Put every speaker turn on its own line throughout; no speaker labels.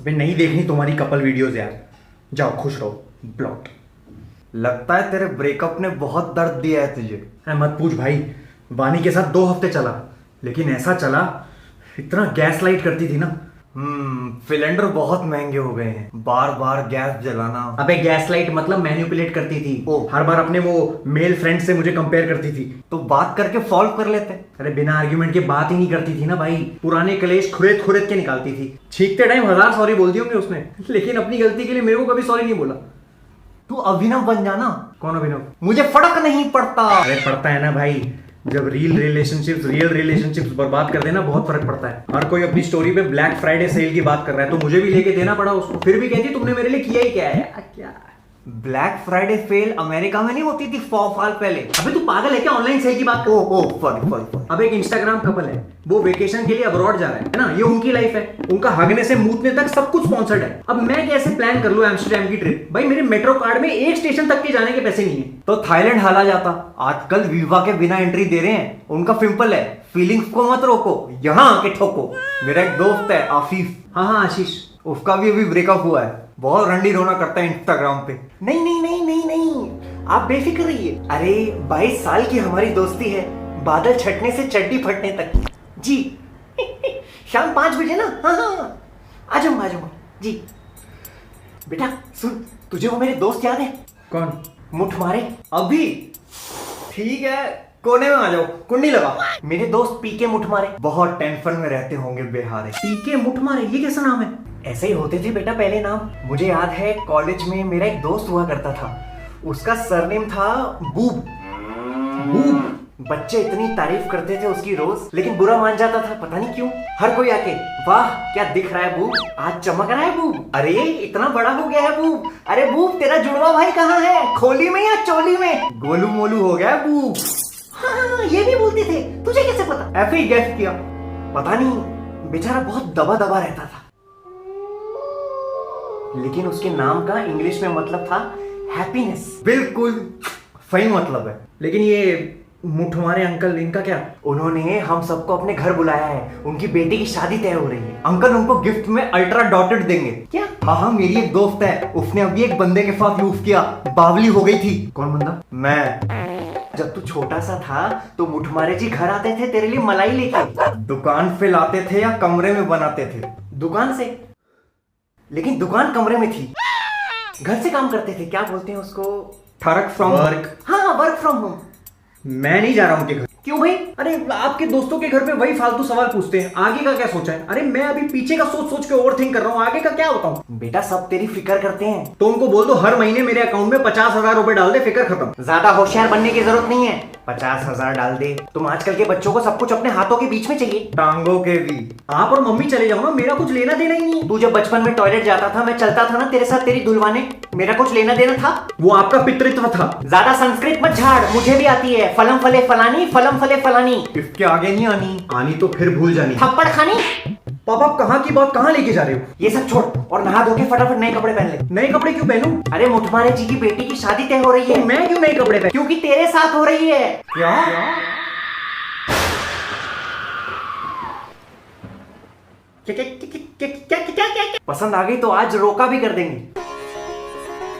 अबे नहीं देखनी तुम्हारी कपल वीडियोस यार, जाओ खुश रहो। ब्लॉट।
लगता है तेरे ब्रेकअप ने बहुत दर्द दिया है तुझे।
मत पूछ भाई, वानी के साथ 2 हफ्ते चला, लेकिन ऐसा चला, इतना गैस लाइट करती थी ना।
सिलेंडर बहुत महंगे हो गए हैं, बार बार गैस जलाना।
अबे गैस लाइट मतलब मैनिपुलेट करती थी। हर बार अपने वो मेल फ्रेंड से मुझे कंपेयर करती थी।
तो बात करके सॉल्व कर लेते।
अरे बिना आर्ग्यूमेंट के बात ही नहीं करती थी ना भाई, पुराने कलेश खुरेद खुरेद के निकालती थी। छींकते टाइम 1000 सॉरी बोल दी होंगे उसने, लेकिन अपनी गलती के लिए मेरे को कभी सॉरी नहीं बोला।
तू अभिनव बन जाना।
कौन अभिनव?
मुझे फर्क नहीं पड़ता।
अरे पड़ता है ना भाई, जब रियल रिलेशनशिप्स बर्बाद कर देना बहुत फर्क पड़ता है। हर कोई अपनी स्टोरी पे ब्लैक फ्राइडे सेल की बात कर रहा है, तो मुझे भी लेके देना पड़ा उसको। फिर भी कहती तुमने मेरे लिए किया ही क्या है। क्या
ब्लैक फ्राइडे सेल अमेरिका में नहीं होती थी 100 साल पहले?
अबे तू पागल है क्या? ऑनलाइन सेल की बात कर।
सॉरी।
अब एक इंस्टाग्राम कपल है, वो वेकेशन के लिए अब्रॉड जा रहा है ना, ये उनकी लाइफ है, उनका हगने से मूतने तक सब कुछ स्पॉन्सर्ड है। अब मैं कैसे प्लान कर लूं एम्स्टर्डम की ट्रिप? भाई मेरे मेट्रो कार्ड में एक स्टेशन तक के जाने के पैसे नहीं है।
तो थाईलैंड हाला जाता। आजकल वीजा के बिना एंट्री दे रहे हैं। उनका सिंपल है, फीलिंग्स को मत रोको, यहाँ आके ठोको। मेरा एक दोस्त है आशीष।
हाँ आशीष,
उसका भी अभी ब्रेकअप हुआ है। बहुत रंडी रोना करता है इंस्टाग्राम पे। नहीं, आप बेफिक्र रहिए। अरे 22 साल की हमारी दोस्ती है, बादल छटने से चड्डी फटने तक जी। शाम 5 बजे ना। हाँ आ जाऊंगा जी। बेटा सुन, तुझे वो मेरे दोस्त याद है?
कौन?
मुठ मारे अभी। ठीक है, कोने में आ जाओ, कुंडी लगा। मेरे दोस्त पीके मुठ मारे बहुत टेंशन में रहते होंगे बेहारे।
पीके मुठ मारे, ये कैसा नाम है?
ऐसे ही होते थे बेटा पहले नाम। मुझे याद है कॉलेज में मेरा एक दोस्त हुआ करता था, उसका सरनेम था बूब। बच्चे इतनी तारीफ करते थे उसकी रोज, लेकिन बुरा मान जाता था, पता नहीं क्यों। हर कोई आके वाह क्या दिख रहा है बूब, आज चमक रहा है बूब, अरे इतना बड़ा हो गया है बूब, अरे बूब तेरा जुड़वा भाई कहाँ है, खोली में या चोली में? गोलू मोलू हो गया बूब। हाँ ये भी बोलते थे, तुझे कैसे पता? ऐसे ही गेस किया, पता नहीं, बेचारा बहुत दबा दबा रहता था, लेकिन उसके नाम का इंग्लिश में मतलब था हैप्पीनेस। बिल्कुल सही मतलब है।
लेकिन ये मुठमारे अंकल, इनका क्या?
उन्होंने हम सबको अपने घर बुलाया है, उनकी बेटी की शादी तय हो रही है। अंकल उनको गिफ्ट में अल्ट्रा डॉटेड देंगे। क्या? हाँ मेरी एक दोस्त है, उसने अभी एक बंदे के साथ यूज किया, बावली हो गई थी।
कौन बंदा?
मैं। जब तू छोटा सा था तो मुठमारे जी घर आते थे तेरे लिए मलाई लेके। दुकान पे लाते थे या कमरे में बनाते थे? दुकान से, लेकिन दुकान कमरे में थी। घर से काम करते थे, क्या बोलते हैं उसको?
Work from work.
हाँ वर्क फ्रॉम होम।
मैं नहीं जा रहा उनके घर।
क्यों भाई?
अरे आपके दोस्तों के घर पे वही फालतू सवाल पूछते हैं, आगे का क्या सोचा है? अरे मैं अभी पीछे का सोच सोच के ओवरथिंक कर रहा हूँ, आगे का क्या बताऊं?
बेटा सब तेरी फिक्र करते हैं।
तो उनको बोल दो हर महीने मेरे अकाउंट में 50,000 रुपए डाल दे, फिक्र खत्म।
ज्यादा होशियार बनने की जरूरत नहीं है, 50,000 डाल दे। तुम आजकल के बच्चों को सब कुछ अपने हाथों के बीच में चाहिए, टांगों के भी।
आप और मम्मी चले जाओ ना, मेरा कुछ लेना देना ही नहीं।
तू जब बचपन में टॉयलेट जाता था, मैं चलता था ना तेरे साथ तेरी दुल्वाने, मेरा कुछ लेना देना था?
वो आपका पितृत्व था।
ज्यादा संस्कृत मत झाड़, मुझे भी आती है। फलम फले फलानी, फलम फले फलानी। इसके आगे नहीं आनी
तो फिर भूल जानी।
थप्पड़ खानी।
पापा कहाँ की बात कहाँ लेके जा रहे हो?
ये सब छोड़ और नहा धो के फटाफट नए कपड़े पहन ले।
नए कपड़े क्यों पहनूं?
अरे मुठमारे जी की बेटी की शादी तय हो रही है।
तो मैं क्यों नए कपड़े पहन?
क्योंकि तेरे साथ हो रही है। क्या? पसंद आ गई तो आज रोका भी कर देंगे।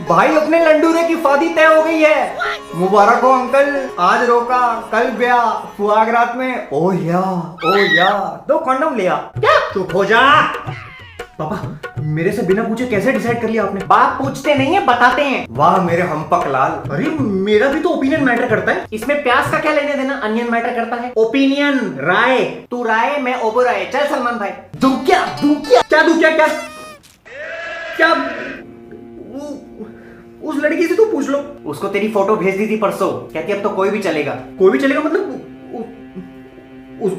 भाई अपने लंडूरे की शादी तय हो गई है, मुबारक हो अंकल। आज रोका कल ब्याह, सुहाग रात में ओ या 2 कंडोम लिया। क्या? चुप हो जा।
पापा मेरे से बिना पूछे कैसे डिसाइड कर लिया आपने?
बाप पूछते नहीं है, बताते हैं। वाह मेरे हम्पक लाल।
अरे मेरा भी तो ओपिनियन मैटर करता है।
इसमें प्यास का क्या लेने देना? अनियन मैटर करता है।
ओपिनियन, राय।
तू राय, मैं ओबराय। चल सलमान भाई।
दूं क्या? क्या? उस लड़की से तू पूछ लो।
उसको तेरी फोटो भेज दी थी परसों, कहती अब तो कोई भी चलेगा।
कोई भी चलेगा मतलब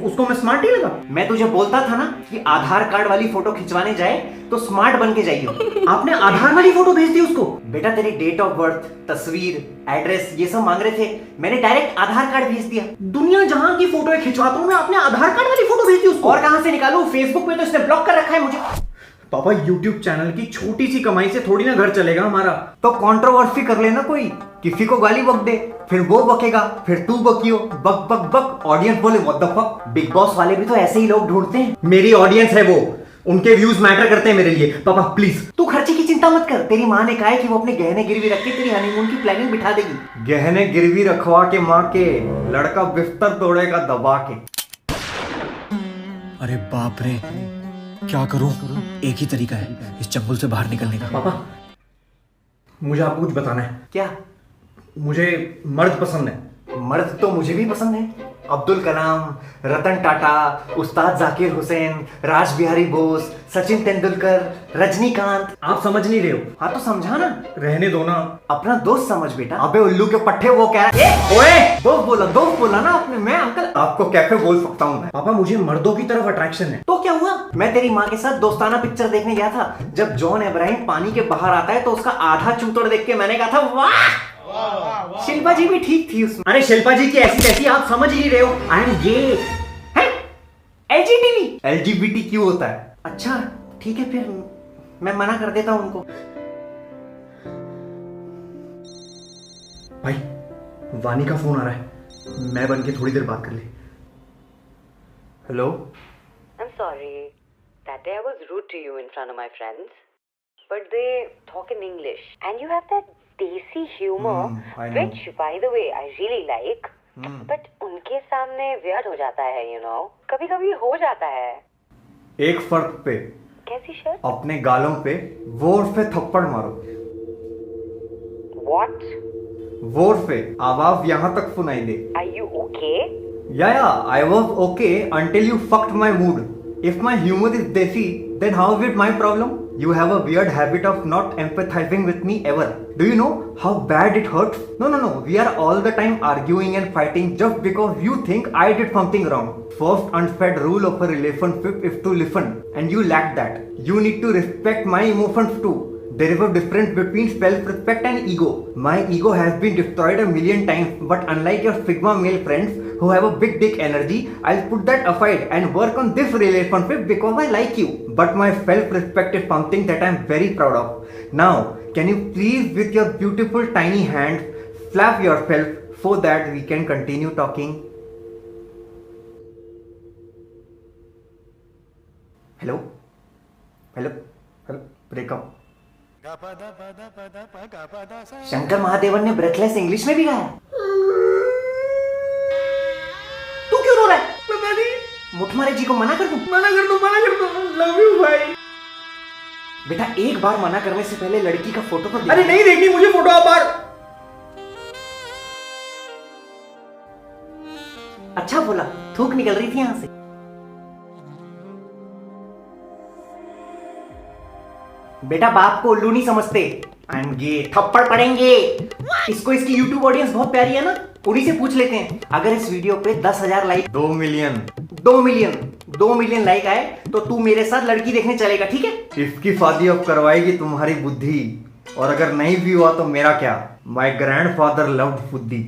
उसको मैं स्मार्ट नहीं लगा?
मैं तुझे बोलता था ना कि आधार कार्ड वाली फोटो खिंचवाने जाए तो स्मार्ट बन के जाइए।
आपने आधार वाली फोटो भेज दी उसको?
बेटा तेरी डेट ऑफ बर्थ, तस्वीर, एड्रेस ये सब मांग रहे थे, मैंने डायरेक्ट आधार कार्ड भेज दिया।
दुनिया जहां की फोटो खिंचवाता हूं मैं, आपने आधार कार्ड वाली फोटो भेज दी उसको?
और कहां से निकालूं? फेसबुक पे तो इसने ब्लॉक कर रखा है मुझे।
पापा YouTube चैनल की छोटी सी कमाई से थोड़ी ना घर चलेगा हमारा।
तो कंट्रोवर्सी कर लेना, कोई किसी को गाली बक दे, फिर वो बकेगा, फिर तू बकियो, बक बक बक, ऑडियंस बोले what the fuck. Big boss वाले भी तो ऐसे ही लोग ढूंढते हैं।
मेरी ऑडियंस है वो, उनके व्यूज मैटर करते हैं मेरे लिए। पापा प्लीज।
तू खर्चे की चिंता मत कर, तेरी माँ ने कहा है कि वो अपने गहने गिरवी रख के तेरी हनीमून की प्लानिंग बिठा देगी।
गहने गिरवी रखवा के माँ के, लड़का बिस्तर तोड़ेगा दबा के।
अरे बाप रे, क्या करूं? एक ही तरीका है इस चंगुल से बाहर निकलने का।
पापा मुझे आपको कुछ बताना है।
क्या?
मुझे मर्द पसंद है।
मर्द तो मुझे भी पसंद है। अब्दुल कलाम, रतन टाटा, उस्ताद जाकिर हुसैन, राज बिहारी बोस, सचिन तेंदुलकर, रजनीकांत।
आप समझ नहीं रहे हो।
हाँ तो समझा ना।
रहने दो ना।
अपना दोस्त समझ बेटा। अबे उल्लू के पट्टे, वो कह रहा है ओए दोस्त बोला ना आपने। मैं अंकल
आपको कैफे बोल सकता हूँ। पापा मुझे मर्दों की तरफ अट्रैक्शन है।
तो क्या हुआ? मैं तेरी माँ के साथ दोस्ताना पिक्चर देखने गया था। जब जॉन अब्राहम पानी के बाहर आता है तो उसका आधा चूतड़ देख के मैंने कहा था वाह। शिल्पा जी भी ठीक थी उसमें।
अरे शिल्पा जी की ऐसी तैसी आप समझ ही रहे हो। I am gay.
LGBT क्यों होता है? अच्छा ठीक है, फिर मैं मना कर देता हूं उनको।
भाई वानी का फोन आ रहा है, मैं बन के थोड़ी देर बात कर ले। Hello.
I'm sorry. That day I was rude to you in front of my friends. But they talk in English. And you have that desi humor,
I know.
which, by the way, I really like. But उनके सामने weird हो जाता है, you know. कभी-कभी हो जाता है.
एक फर्क पे,
कैसी शर्ट?
अपने गालों पे वोट पे थप्पड़ मारो।
What?
वोट पे आवाज यहाँ तक सुनाई दे।
Are you okay?
Yeah, I was okay until you fucked my mood. If my humor is desi, then how is it my problem? You have a weird habit of not empathizing with me ever. Do you know how bad it hurts? No. We are all the time arguing and fighting just because you think I did something wrong. First unsaid rule of a relationship is to listen, and you lack that. You need to respect my emotions too. There is a difference between self-respect and ego. My ego has been destroyed a million times, but unlike your Sigma male friends who have a big dick energy, I'll put that aside and work on this relationship because I like you. But my self-respect is something that I'm very proud of. Now, can you please with your beautiful tiny hands slap yourself so that we can continue talking? Hello? Break up.
Shankar Mahadevan ने breathless English में भी गाया। तू क्यों रो रहा है?
पता नहीं।
मुठमारे जी को मना कर दूं?
मना कर दो। लव यू भाई।
बेटा एक बार मना करने से पहले लड़की का फोटो तो
अरे नहीं देखनी मुझे फोटो आप बार।
अच्छा बोला, थूक निकल रही थी यहां से। बेटा बाप को उल्लू नहीं समझते। आई एम गे, थप्पड़ पड़ेंगे। इसको इसकी YouTube ऑडियंस बहुत प्यारी है ना, उन्हीं से पूछ लेते हैं। अगर इस वीडियो पे 10,000 लाइक,
2 मिलियन
2 मिलियन लाइक आए तो तू मेरे साथ लड़की देखने चलेगा, ठीक है?
इसकी शादी अब करवाएगी तुम्हारी बुद्धि, और अगर नहीं भी हुआ तो मेरा क्या? माय ग्रैंडफादर लव्ड बुद्धि।